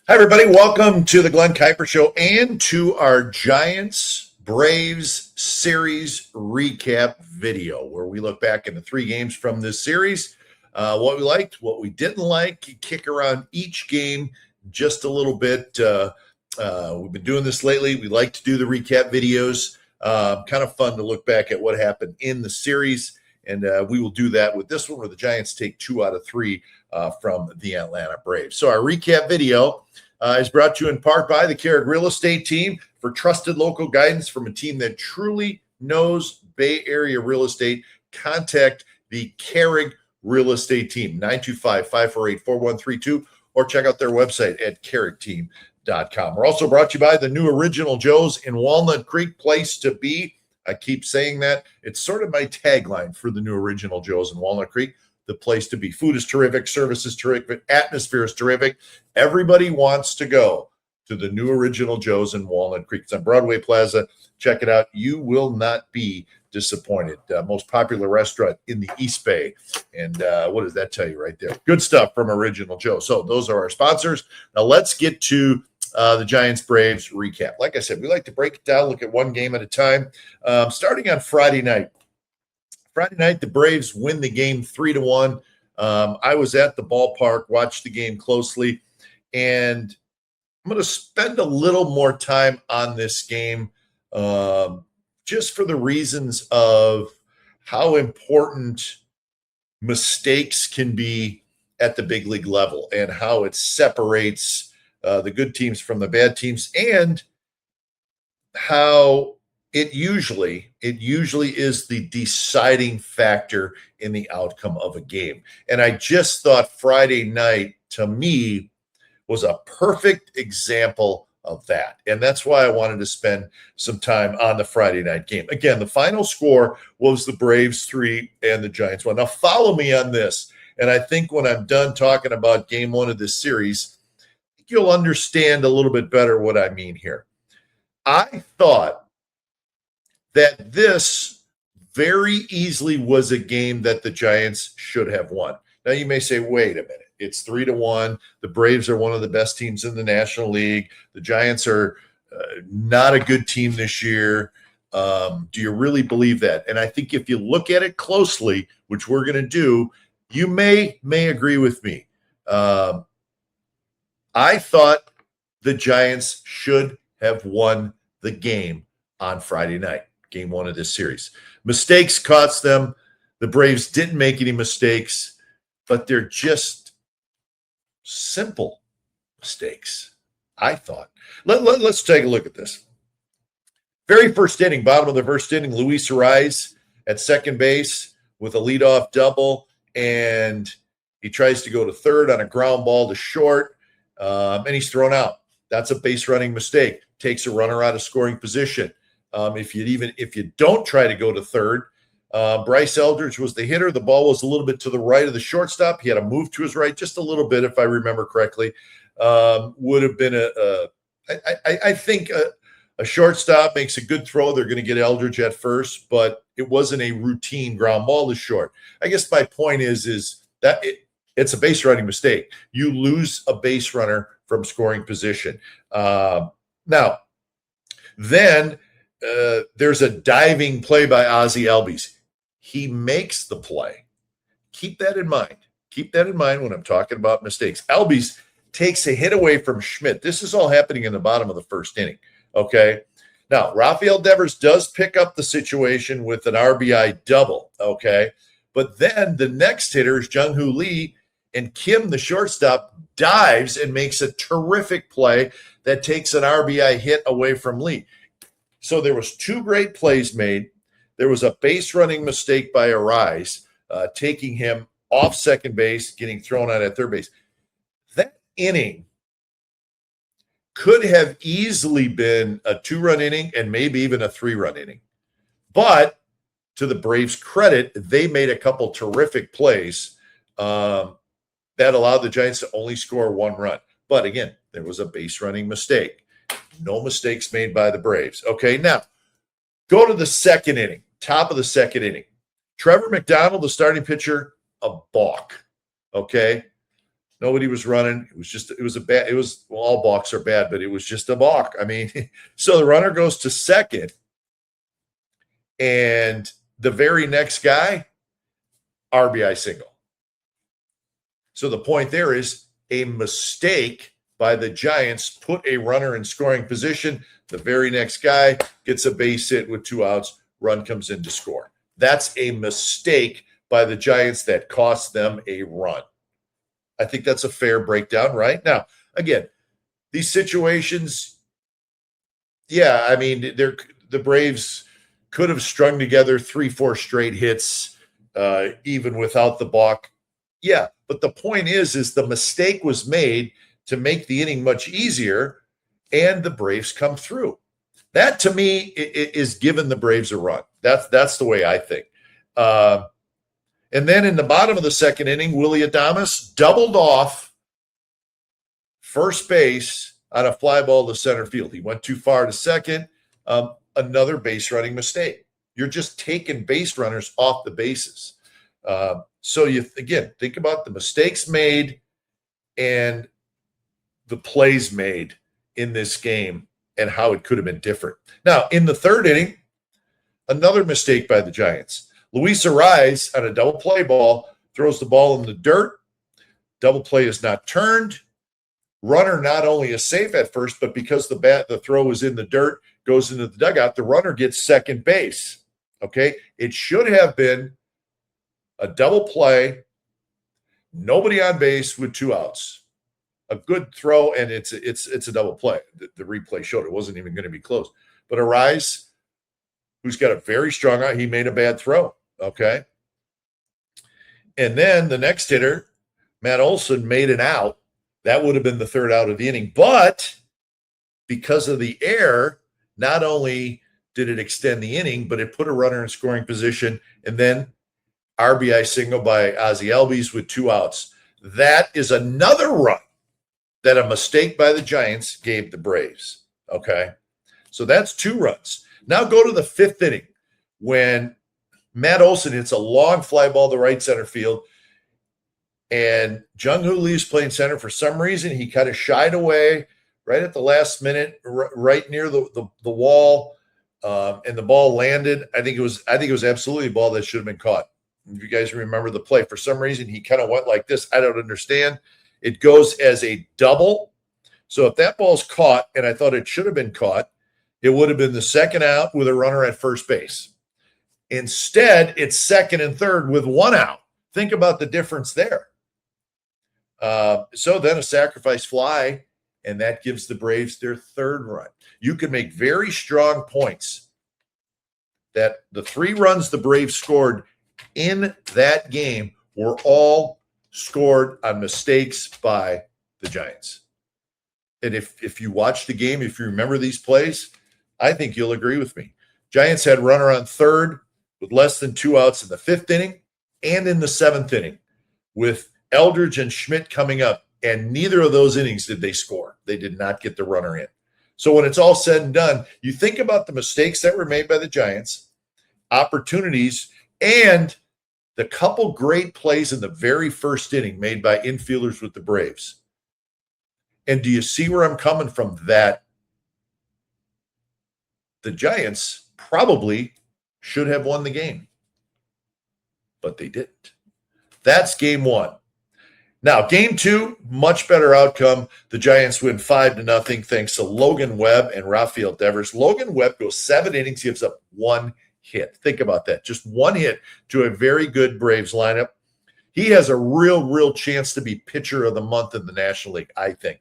Hi, everybody. Welcome to the Glenn Kuiper Show and to our Giants Braves series recap video, where we look back into 3 games from this series, what we liked, what we didn't like, kick around each game just a little bit. We've been doing this lately. We like to do the recap videos. Kind of fun to look back at what happened in the series, and we will do that with this one, where the Giants take 2 out of 3 from the Atlanta Braves. So our recap video is brought to you in part by the Kehrig Real Estate Team. For trusted local guidance from a team that truly knows Bay Area real estate, contact the Kehrig Real Estate Team, 925-548-4132, or check out their website at kehrigteam.com. We're also brought to you by the new Original Joe's in Walnut Creek, place to be. I keep saying that. It's sort of my tagline for the new Original Joe's in Walnut Creek. The place to be. Food is terrific. Service is terrific. Atmosphere is terrific. Everybody wants to go to the new Original Joe's in Walnut Creek. It's on Broadway Plaza. Check it out. You will not be disappointed. Most popular restaurant in the East Bay. And what does that tell you right there? Good stuff from Original Joe. So those are our sponsors. Now let's get to the Giants Braves recap. Like I said, we like to break it down, look at one game at a time. Starting on Friday night. Friday night, the Braves win the game 3-1. I was at the ballpark, watched the game closely, and I'm going to spend a little more time on this game just for the reasons of how important mistakes can be at the big league level and how it separates the good teams from the bad teams, and how it usually is the deciding factor in the outcome of a game. And I just thought Friday night, to me, was a perfect example of that. And that's why I wanted to spend some time on the Friday night game. Again, the final score was the Braves 3 and the Giants 1. Now, follow me on this. And I think when I'm done talking about game 1 of this series, you'll understand a little bit better what I mean here. I thought that this very easily was a game that the Giants should have won. Now, you may say, wait a minute, it's 3-1. The Braves are one of the best teams in the National League. The Giants are not a good team this year. Do you really believe that? And I think if you look at it closely, which we're going to do, you may agree with me. I thought the Giants should have won the game on Friday night. Game 1 of this series. Mistakes cost them. The Braves didn't make any mistakes, but they're just simple mistakes, I thought. Let's take a look at this. Very first inning, bottom of the first inning, Luis Ariz at second base with a leadoff double, and he tries to go to third on a ground ball to short, and he's thrown out. That's a base running mistake. Takes a runner out of scoring position. If you don't try to go to third, Bryce Eldridge was the hitter. The ball was a little bit to the right of the shortstop. He had a move to his right, just a little bit, if I remember correctly. Would have been I think a shortstop makes a good throw. They're going to get Eldridge at first, but it wasn't a routine ground ball to short. I guess my point is that it's a base running mistake. You lose a base runner from scoring position. Now, then there's a diving play by Ozzie Albies. He makes the play. Keep that in mind. Keep that in mind when I'm talking about mistakes. Albies takes a hit away from Schmidt. This is all happening in the bottom of the first inning. Okay. Now, Rafael Devers does pick up the situation with an RBI double. Okay. But then the next hitter is Jung-Hoo Lee, and Kim, the shortstop, dives and makes a terrific play that takes an RBI hit away from Lee. So there was 2 great plays made. There was a base running mistake by Ariz, taking him off second base, getting thrown out at third base. That inning could have easily been a 2-run inning and maybe even a 3-run inning. But to the Braves' credit, they made a couple terrific plays that allowed the Giants to only score 1 run. But again, there was a base running mistake. No mistakes made by the Braves. Okay, now go to the second inning, top of the second inning. Trevor McDonald, the starting pitcher, a balk. Okay, Nobody was running. Well, all balks are bad, but it was just a balk. I mean, so the runner goes to second, and the very next guy, RBI single. So the point there is a mistake by the Giants put a runner in scoring position. The very next guy gets a base hit with 2 outs. Run comes in to score. That's a mistake by the Giants that cost them a run. I think that's a fair breakdown, right? Now, again, these situations, yeah, I mean, the Braves could have strung together 3-4 straight hits, even without the balk. Yeah, but the point is the mistake was made to make the inning much easier, and the Braves come through. That, to me, is giving the Braves a run. That's the way I think. And then in the bottom of the second inning, Heliot Ramos doubled off first base on a fly ball to center field. He went too far to second. Another base running mistake. You're just taking base runners off the bases. So again, think about the mistakes made and the plays made in this game and how it could have been different. Now, in the third inning, another mistake by the Giants. Luis Ariz on a double play ball throws the ball in the dirt. Double play is not turned. Runner not only is safe at first, but because the throw was in the dirt, goes into the dugout, the runner gets second base. Okay? It should have been a double play, nobody on base with 2 outs. A good throw, and it's a double play. The replay showed it wasn't even going to be close. But Ariz, who's got a very strong eye, he made a bad throw. Okay. And then the next hitter, Matt Olson, made an out. That would have been the third out of the inning. But because of the error, not only did it extend the inning, but it put a runner in scoring position. And then RBI single by Ozzie Albies with 2 outs. That is another run that a mistake by the Giants gave the Braves. Okay. So that's 2 runs. Now go to the 5th inning when Matt Olson hits a long fly ball to right center field, and Jung-Hoo Lee's playing center. For some reason, he kind of shied away right at the last minute, right near the wall, and the ball landed. I think it was absolutely a ball that should have been caught. If you guys remember the play, for some reason, he kind of went like this. I don't understand. It goes as a double. So if that ball's caught, and I thought it should have been caught, it would have been the second out with a runner at first base. Instead, it's second and third with 1 out. Think about the difference there. So then a sacrifice fly, and that gives the Braves their 3rd run. You can make very strong points that the 3 runs the Braves scored in that game were all scored on mistakes by the Giants. And if you watch the game, if you remember these plays, I think you'll agree with me. Giants had runner on third with less than 2 outs in the 5th inning and in the 7th inning with Eldridge and Schmidt coming up. And neither of those innings did they score. They did not get the runner in. So when it's all said and done, you think about the mistakes that were made by the Giants, opportunities, and the couple great plays in the very first inning made by infielders with the Braves. And do you see where I'm coming from? That the Giants probably should have won the game, but they didn't. That's game 1. Now, game 2, much better outcome. The Giants win 5-0 thanks to Logan Webb and Rafael Devers. Logan Webb goes 7 innings, gives up 1 hit. Think about that. Just 1 hit to a very good Braves lineup. He has a real chance to be pitcher of the month in the National League, I think.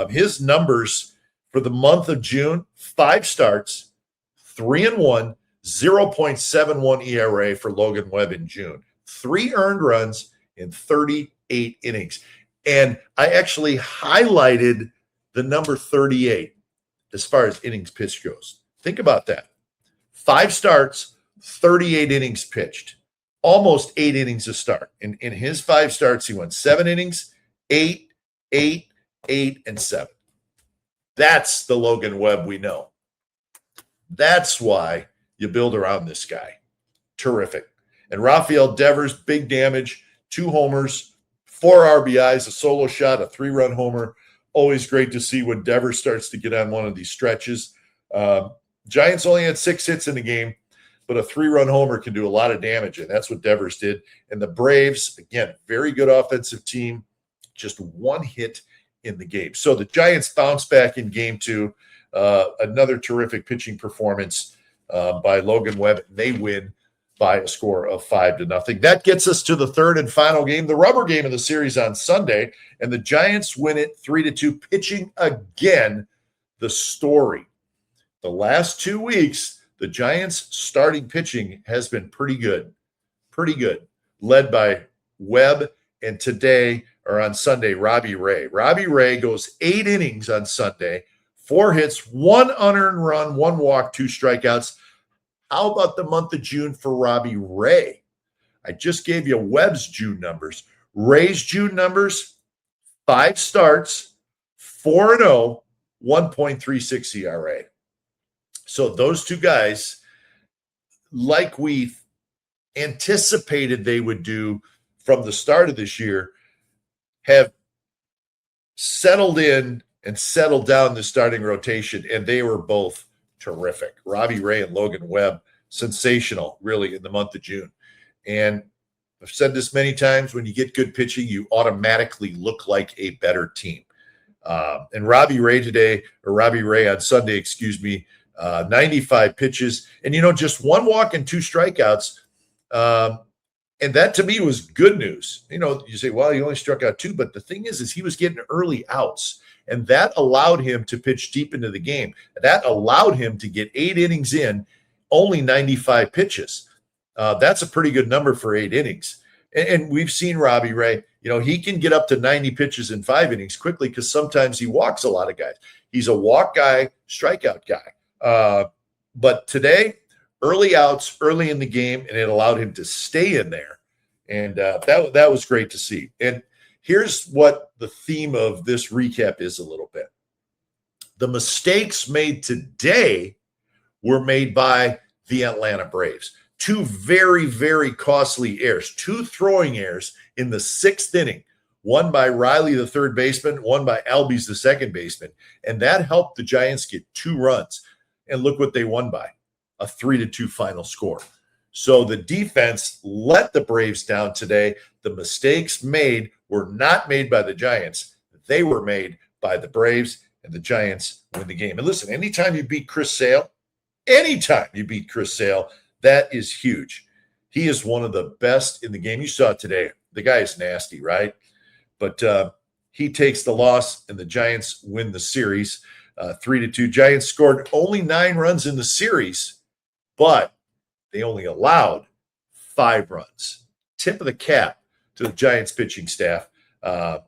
His numbers for the month of June, 5 starts, 3-1, 0.71 ERA for Logan Webb in June. 3 earned runs in 38 innings. And I actually highlighted the number 38 as far as innings pitched goes. Think about that. 5 starts, 38 innings pitched. Almost 8 innings a start. In his 5 starts, he went 7 innings, 8, 8, 8, and 7. That's the Logan Webb we know. That's why you build around this guy. Terrific. And Rafael Devers, big damage, 2 homers, 4 RBIs, a solo shot, a 3-run homer. Always great to see when Devers starts to get on one of these stretches. Giants only had 6 hits in the game, but a 3-run homer can do a lot of damage, and that's what Devers did. And the Braves, again, very good offensive team, just 1 hit in the game. So the Giants bounce back in game 2. Another terrific pitching performance by Logan Webb. They win by a score of 5-0. That gets us to the third and final game, the rubber game of the series on Sunday, and the Giants win it 3-2, pitching again. The story. The last 2 weeks, the Giants' starting pitching has been pretty good, led by Webb, and today, or on Sunday, Robbie Ray. Robbie Ray goes 8 innings on Sunday, 4 hits, 1 unearned run, 1 walk, 2 strikeouts. How about the month of June for Robbie Ray? I just gave you Webb's June numbers. Ray's June numbers, 5 starts, 4-0, 1.36 ERA. So those 2 guys, like we anticipated they would do from the start of this year, have settled in and settled down the starting rotation, and they were both terrific. Robbie Ray and Logan Webb, sensational, really, in the month of June. And I've said this many times, when you get good pitching, you automatically look like a better team. And Robbie Ray on Sunday, 95 pitches. And, just 1 walk and 2 strikeouts. And that, to me, was good news. You say, well, he only struck out 2. But the thing is he was getting early outs. And that allowed him to pitch deep into the game. That allowed him to get 8 innings in, only 95 pitches. That's a pretty good number for 8 innings. And we've seen Robbie Ray, he can get up to 90 pitches in 5 innings quickly because sometimes he walks a lot of guys. He's a walk guy, strikeout guy. But today, early outs, early in the game, and it allowed him to stay in there. And that was great to see. And here's what the theme of this recap is a little bit. The mistakes made today were made by the Atlanta Braves. 2 very, very costly errors, 2 throwing errors in the 6th inning, one by Riley, the third baseman, one by Albies, the second baseman. And that helped the Giants get 2 runs. And look what they won by, a 3-2 final score. So the defense let the Braves down today. The mistakes made were not made by the Giants. They were made by the Braves, and the Giants win the game. And listen, anytime you beat Chris Sale, that is huge. He is one of the best in the game. You saw it today. The guy is nasty, right? But he takes the loss, and the Giants win the series 3-2. Giants scored only 9 runs in the series, but they only allowed 5 runs. Tip of the cap to the Giants pitching staff.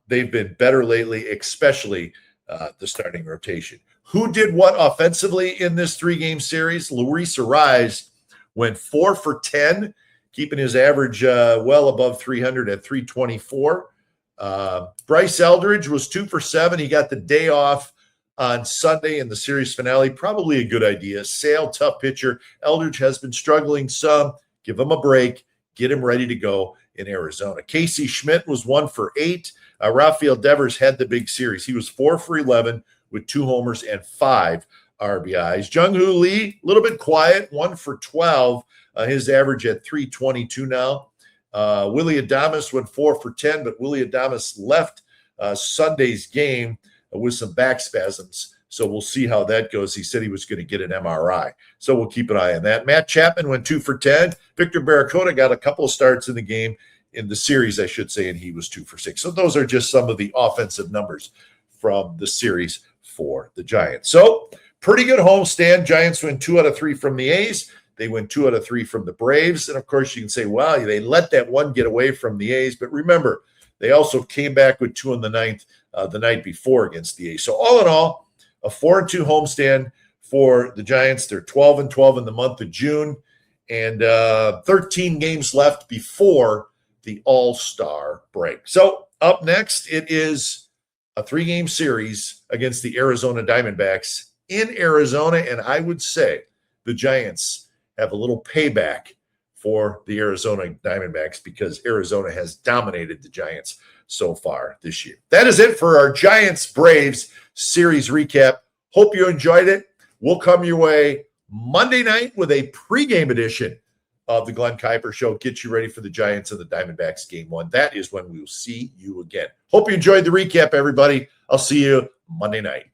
They've been better lately, especially the starting rotation. Who did what offensively in this 3-game series? Luis Arraez went 4 for 10, keeping his average well above 300 at 324. Bryce Eldridge was 2 for 7. He got the day off on Sunday in the series finale. Probably a good idea. Sale, tough pitcher. Eldridge has been struggling some. Give him a break. Get him ready to go in Arizona. Casey Schmidt was 1 for 8. Rafael Devers had the big series. He was 4 for 11 with 2 homers and 5 RBIs. Jung-Hoo Lee, a little bit quiet, 1 for 12. His average at 322 now. Willie Adames went 4 for 10, but Willie Adames left Sunday's game with some back spasms. So we'll see how that goes. He said he was going to get an MRI. So we'll keep an eye on that. Matt Chapman went 2 for 10. Victor Barracuda got a couple of starts in the game, in the series, I should say, and he was 2 for 6. So those are just some of the offensive numbers from the series for the Giants. So pretty good homestand. Giants win 2 out of 3 from the A's. They win 2 out of 3 from the Braves. And, of course, you can say, well, they let that one get away from the A's. But remember, they also came back with 2 in the ninth the night before against the A's. So all in all, a 4-2 homestand for the Giants. They're 12-12 in the month of June. And 13 games left before the All-Star break. So up next, it is a 3-game series against the Arizona Diamondbacks in Arizona. And I would say the Giants have a little payback for the Arizona Diamondbacks because Arizona has dominated the Giants so far this year. That is it for our Giants-Braves series recap. Hope you enjoyed it. We'll come your way Monday night with a pregame edition of the Glenn Kuiper Show. Get you ready for the Giants and the Diamondbacks game 1. That is when we will see you again. Hope you enjoyed the recap, everybody. I'll see you Monday night.